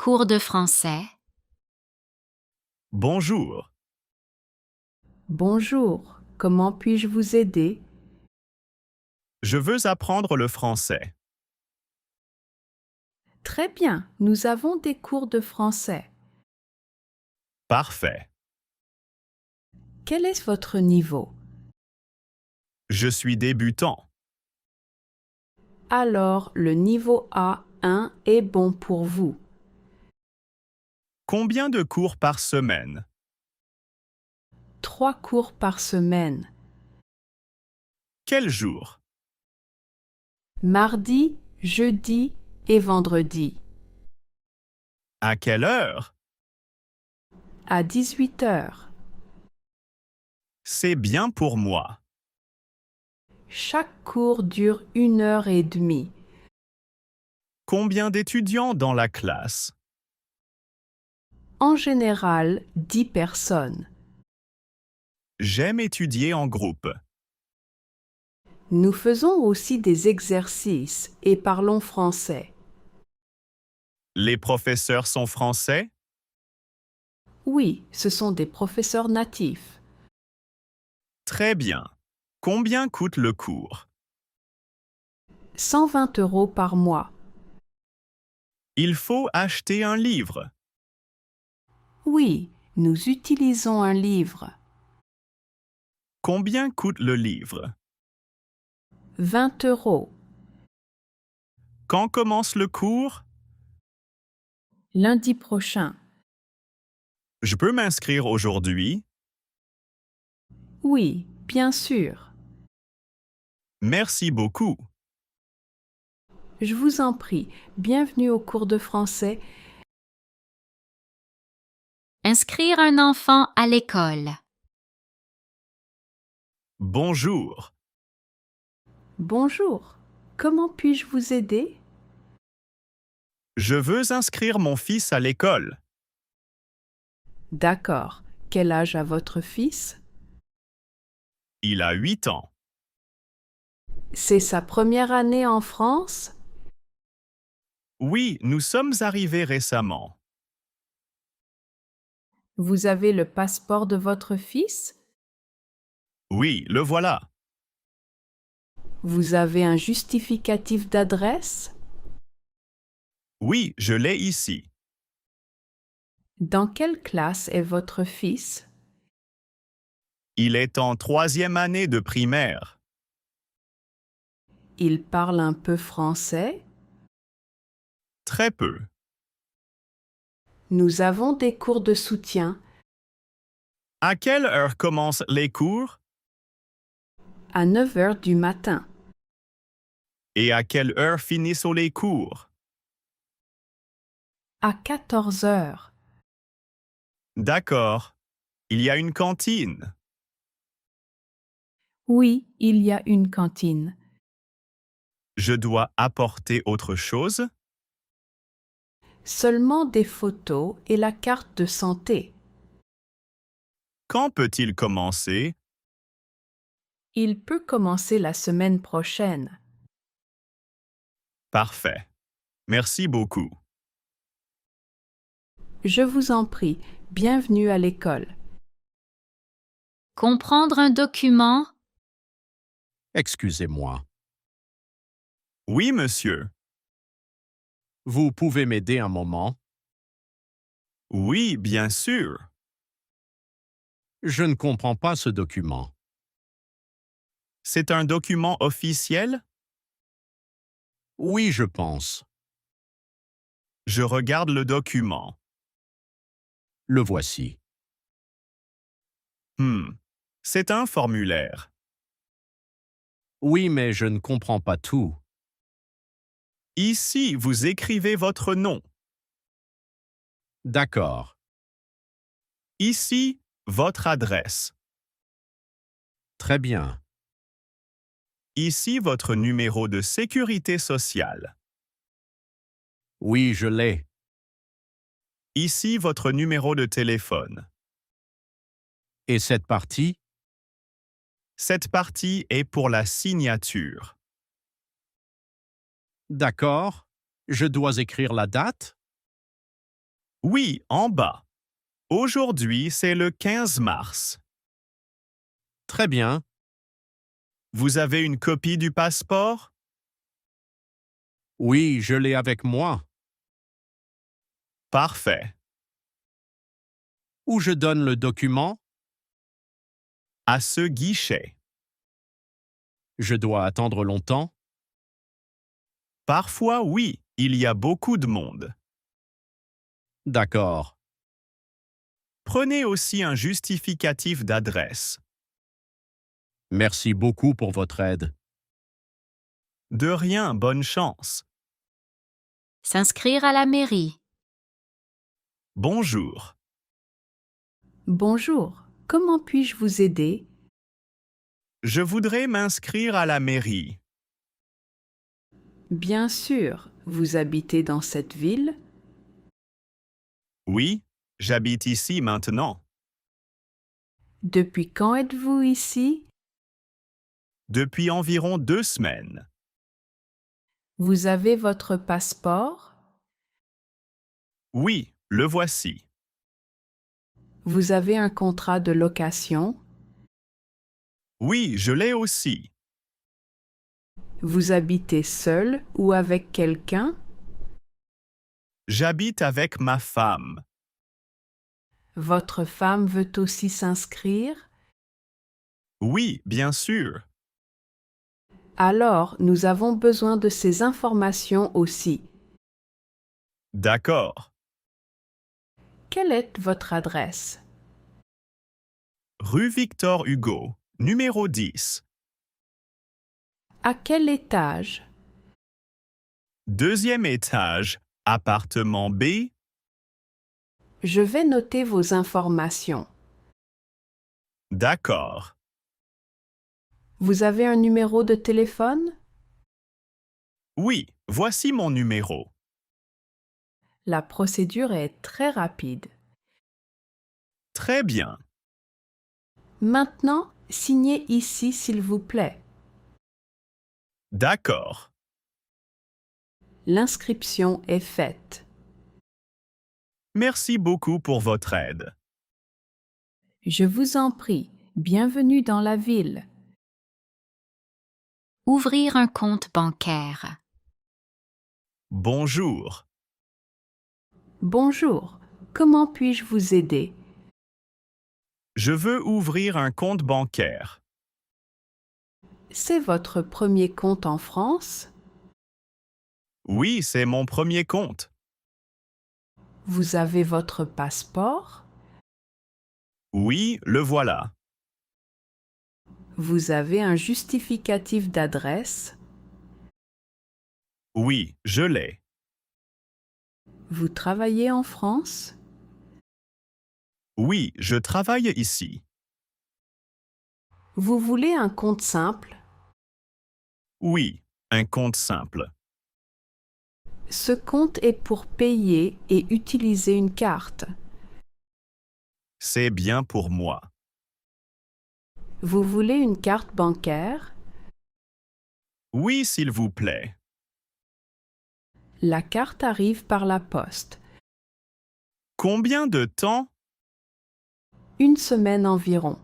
cours de français. Bonjour. Bonjour, comment puis-je vous aider? Je veux apprendre le français. Très bien, nous avons des cours de français. Parfait. Quel est votre niveau? Je suis débutant. Alors, le niveau A1 est bon pour vous. Combien de cours par semaine? 3 cours par semaine. Quel jour? Mardi, jeudi et vendredi. À quelle heure? À 18 heures. C'est bien pour moi. Chaque cours dure 1 heure et demie. Combien d'étudiants dans la classe? En général, 10 personnes. J'aime étudier en groupe. Nous faisons aussi des exercices et parlons français. Les professeurs sont français? Oui, ce sont des professeurs natifs. Très bien. Combien coûte le cours? 120 € par mois. Il faut acheter un livre. Oui, nous utilisons un livre. Combien coûte le livre? 20 €. Quand commence le cours? Lundi prochain. Je peux m'inscrire aujourd'hui? Oui, bien sûr. Merci beaucoup. Je vous en prie, bienvenue au cours de français. Inscrire un enfant à l'école. Bonjour. Bonjour, comment puis-je vous aider? Je veux inscrire mon fils à l'école. D'accord. Quel âge a votre fils? Il a 8 ans. C'est sa première année en France? Oui, nous sommes arrivés récemment. Vous avez le passeport de votre fils? Oui, le voilà. Vous avez un justificatif d'adresse? Oui, je l'ai ici. Dans quelle classe est votre fils? Il est en 3e année de primaire. Il parle un peu français? Très peu. Nous avons des cours de soutien À quelle heure commencent les cours? à 9 heures du matin. Et à quelle heure finissent les cours? À 14 heures. D'accord. Il y a une cantine. Oui, il y a une cantine. Je dois apporter autre chose? Seulement des photos et la carte de santé. Quand peut-il commencer? Il peut commencer la semaine prochaine. Parfait. Merci beaucoup. Je vous en prie, bienvenue à l'école. Comprendre un document. Excusez-moi. Oui, monsieur. Vous pouvez m'aider un moment? Oui, bien sûr. Je ne comprends pas ce document. C'est un document officiel? Oui, je pense. Je regarde le document. Le voici. C'est un formulaire. Oui, mais je ne comprends pas tout. Ici, vous écrivez votre nom. D'accord. Ici, votre adresse. Très bien. Ici, votre numéro de sécurité sociale. Oui, je l'ai. Ici, votre numéro de téléphone. Et cette partie? Cette partie est pour la signature. D'accord. Je dois écrire la date? Oui, en bas. Aujourd'hui, c'est le 15 mars. Très bien. Vous avez une copie du passeport? Oui, je l'ai avec moi. Parfait. Où je donne le document? À ce guichet. Je dois attendre longtemps? Parfois, oui, il y a beaucoup de monde. D'accord. Prenez aussi un justificatif d'adresse. Merci beaucoup pour votre aide. De rien, bonne chance. S'inscrire à la mairie. Bonjour. Bonjour, comment puis-je vous aider? Je voudrais m'inscrire à la mairie. Bien sûr, vous habitez dans cette ville? Oui, j'habite ici maintenant. Depuis quand êtes-vous ici? Depuis environ 2 semaines. Vous avez votre passeport? Oui, le voici. Vous avez un contrat de location? Oui, je l'ai aussi. Vous habitez seul ou avec quelqu'un? J'habite avec ma femme. Votre femme veut aussi s'inscrire? Oui, bien sûr. Alors, nous avons besoin de ces informations aussi. D'accord. Quelle est votre adresse? Rue Victor Hugo, numéro 10. À quel étage? Deuxième étage, appartement B. Je vais noter vos informations. D'accord. Vous avez un numéro de téléphone? Oui, voici mon numéro. La procédure est très rapide. Très bien. Maintenant, signez ici s'il vous plaît. D'accord. L'inscription est faite. Merci beaucoup pour votre aide. Je vous en prie, bienvenue dans la ville. Ouvrir un compte bancaire. Bonjour. Bonjour, comment puis-je vous aider? Je veux ouvrir un compte bancaire. C'est votre premier compte en France? Oui, c'est mon premier compte. Vous avez votre passeport? Oui, le voilà. Vous avez un justificatif d'adresse? Oui, je l'ai. Vous travaillez en France? Oui, je travaille ici. Vous voulez un compte simple? Oui, un compte simple. Ce compte est pour payer et utiliser une carte. C'est bien pour moi. Vous voulez une carte bancaire? Oui, s'il vous plaît. La carte arrive par la poste. Combien de temps? Une semaine environ.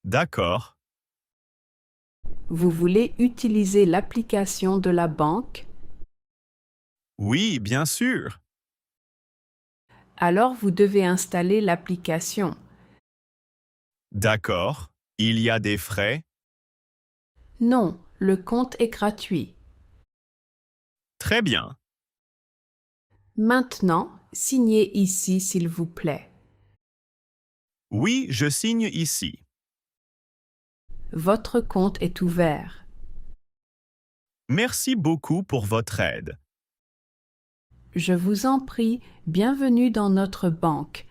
D'accord. Vous voulez utiliser l'application de la banque? Oui, bien sûr. Alors vous devez installer l'application. D'accord. Il y a des frais? Non, le compte est gratuit. Très bien. Maintenant, signez ici s'il vous plaît. Oui, je signe ici. Votre compte est ouvert. Merci beaucoup pour votre aide. Je vous en prie, bienvenue dans notre banque.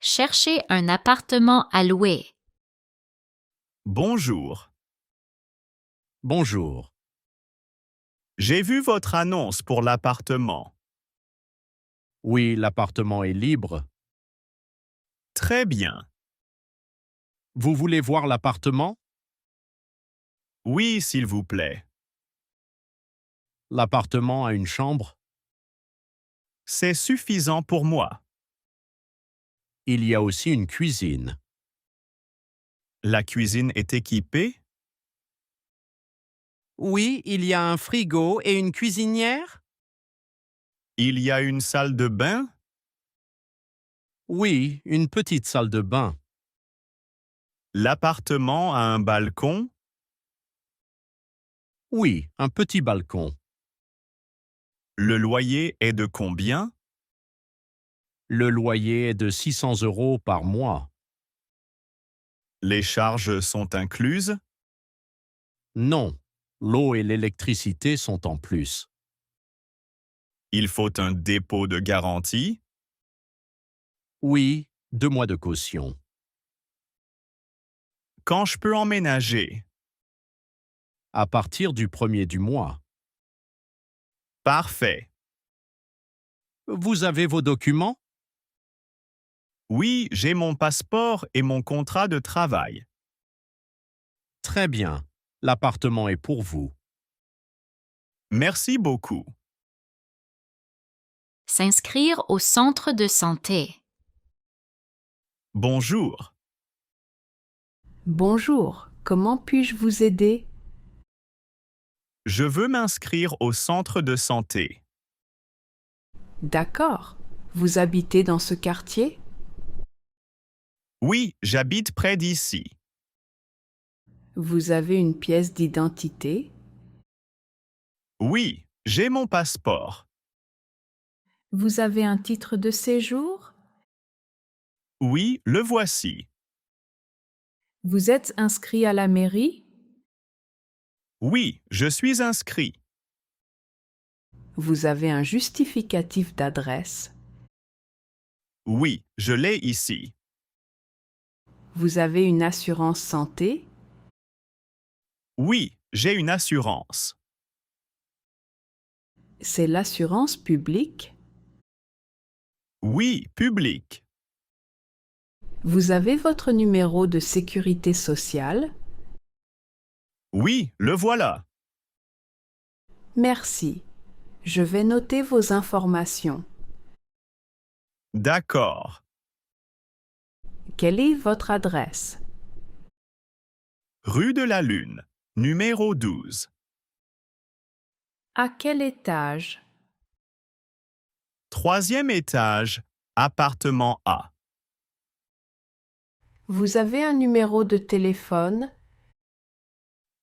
Chercher un appartement à louer. Bonjour. Bonjour. J'ai vu votre annonce pour l'appartement. Oui, l'appartement est libre. Très bien. Vous voulez voir l'appartement? Oui, s'il vous plaît. L'appartement a une chambre? C'est suffisant pour moi. Il y a aussi une cuisine. La cuisine est équipée? Oui, il y a un frigo et une cuisinière? Il y a une salle de bain? Oui, une petite salle de bain. L'appartement a un balcon? Oui, un petit balcon. Le loyer est de combien? Le loyer est de 600 € par mois. Les charges sont incluses? Non, l'eau et l'électricité sont en plus. Il faut un dépôt de garantie? Oui, 2 mois de caution. Quand je peux emménager? À partir du 1er du mois. Parfait. Vous avez vos documents? Oui, j'ai mon passeport et mon contrat de travail. Très bien. L'appartement est pour vous. Merci beaucoup. S'inscrire au centre de santé. Bonjour. Bonjour, comment puis-je vous aider? Je veux m'inscrire au centre de santé. D'accord. Vous habitez dans ce quartier? Oui, j'habite près d'ici. Vous avez une pièce d'identité? Oui, j'ai mon passeport. Vous avez un titre de séjour? Oui, le voici. Vous êtes inscrit à la mairie? Oui, je suis inscrit. Vous avez un justificatif d'adresse? Oui, je l'ai ici. Vous avez une assurance santé? Oui, j'ai une assurance. C'est l'assurance publique? Oui, public. Vous avez votre numéro de sécurité sociale? Oui, le voilà. Merci. Je vais noter vos informations. D'accord. Quelle est votre adresse? Rue de la Lune, numéro 12. À quel étage? 3e étage, appartement A. Vous avez un numéro de téléphone?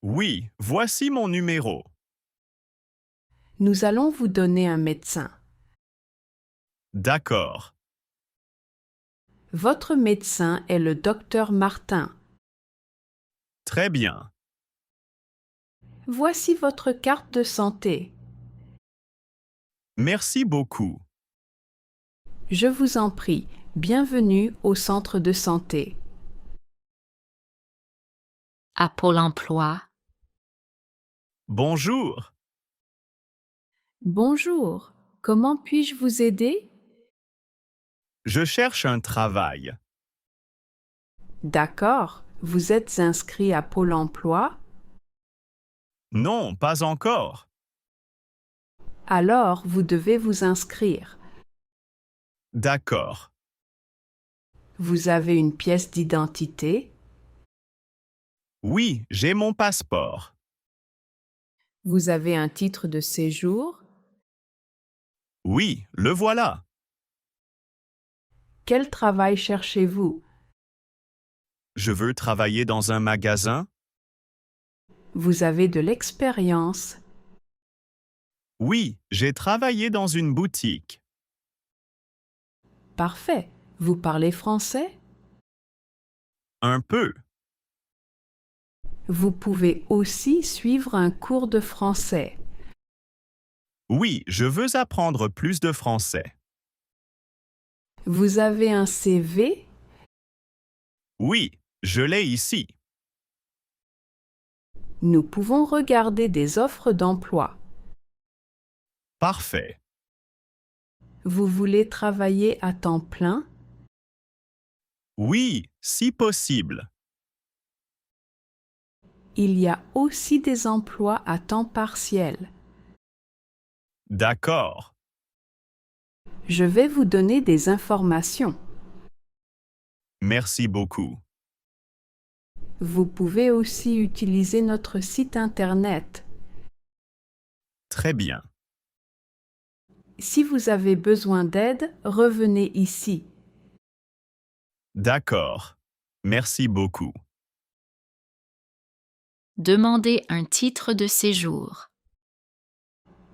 Oui, voici mon numéro. Nous allons vous donner un médecin. D'accord. Votre médecin est le docteur Martin. Très bien. Voici votre carte de santé. Merci beaucoup. Je vous en prie, bienvenue au centre de santé. À Pôle emploi. Bonjour. Bonjour, comment puis-je vous aider? Je cherche un travail. D'accord, vous êtes inscrit à Pôle emploi? Non, pas encore. Alors vous devez vous inscrire. D'accord. Vous avez une pièce d'identité? Oui, j'ai mon passeport. Vous avez un titre de séjour? Oui, le voilà. Quel travail cherchez-vous? Je veux travailler dans un magasin. Vous avez de l'expérience. Oui, j'ai travaillé dans une boutique. Parfait. Vous parlez français? Un peu. Vous pouvez aussi suivre un cours de français. Oui, je veux apprendre plus de français. Vous avez un CV? Oui, je l'ai ici. Nous pouvons regarder des offres d'emploi. Parfait. Vous voulez travailler à temps plein? Oui, si possible. Il y a aussi des emplois à temps partiel. D'accord. Je vais vous donner des informations. Merci beaucoup. Vous pouvez aussi utiliser notre site Internet. Très bien. Si vous avez besoin d'aide, revenez ici. D'accord. Merci beaucoup. Demandez un titre de séjour.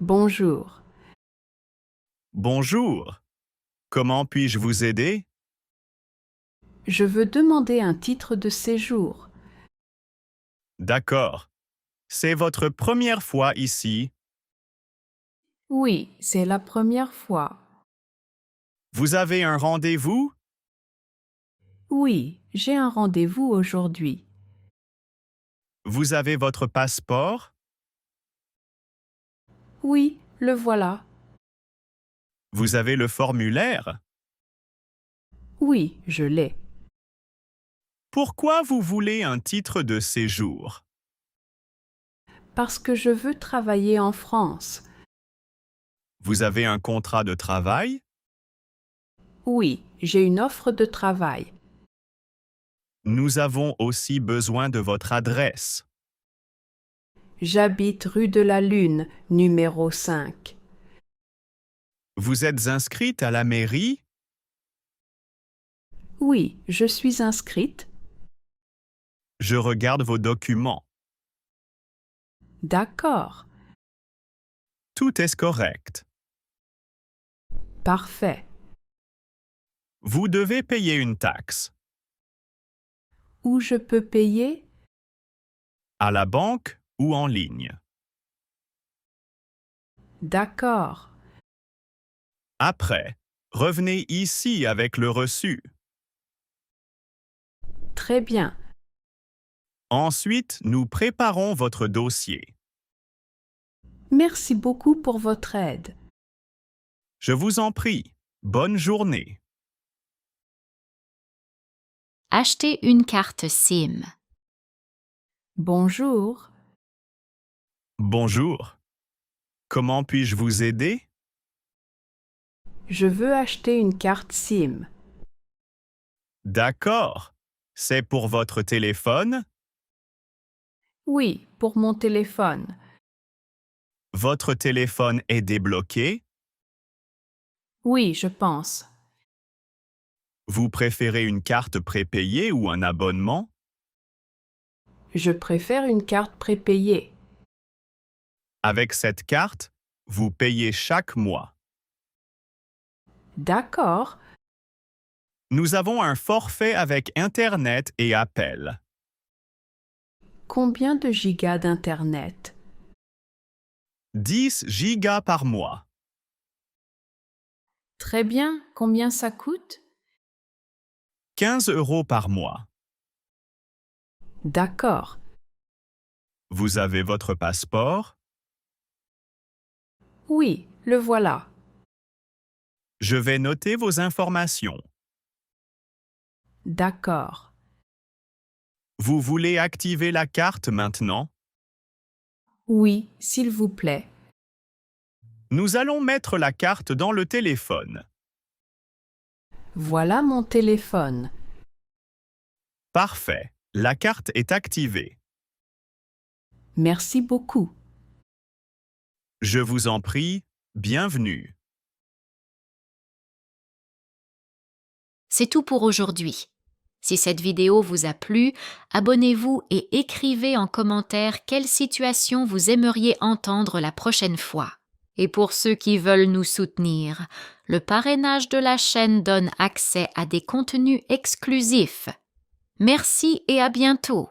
Bonjour. Bonjour. Comment puis-je vous aider? Je veux demander un titre de séjour. D'accord. C'est votre première fois ici. Oui, c'est la première fois. Vous avez un rendez-vous? Oui, j'ai un rendez-vous aujourd'hui. Vous avez votre passeport? Oui, le voilà. Vous avez le formulaire? Oui, je l'ai. Pourquoi vous voulez un titre de séjour? Parce que je veux travailler en France. Vous avez un contrat de travail? Oui, j'ai une offre de travail. Nous avons aussi besoin de votre adresse. J'habite rue de la Lune, numéro 5. Vous êtes inscrite à la mairie? Oui, je suis inscrite. Je regarde vos documents. D'accord. Tout est correct. Parfait. Vous devez payer une taxe. Où je peux payer? À la banque ou en ligne. D'accord. Après, revenez ici avec le reçu. Très bien. Ensuite, nous préparons votre dossier. Merci beaucoup pour votre aide. Je vous en prie. Bonne journée. Achetez une carte SIM. Bonjour. Bonjour. Comment puis-je vous aider? Je veux acheter une carte SIM. D'accord. C'est pour votre téléphone? Oui, pour mon téléphone. Votre téléphone est débloqué? Oui, je pense. Vous préférez une carte prépayée ou un abonnement? Je préfère une carte prépayée. Avec cette carte, vous payez chaque mois. D'accord. Nous avons un forfait avec Internet et appels. Combien de gigas d'Internet? 10 gigas par mois. Très bien. Combien ça coûte? 15 € par mois. D'accord. Vous avez votre passeport? Oui, le voilà. Je vais noter vos informations. D'accord. Vous voulez activer la carte maintenant? Oui, s'il vous plaît. Nous allons mettre la carte dans le téléphone. Voilà mon téléphone. Parfait. La carte est activée. Merci beaucoup. Je vous en prie, bienvenue. C'est tout pour aujourd'hui. Si cette vidéo vous a plu, abonnez-vous et écrivez en commentaire quelle situation vous aimeriez entendre la prochaine fois. Et pour ceux qui veulent nous soutenir, le parrainage de la chaîne donne accès à des contenus exclusifs. Merci et à bientôt!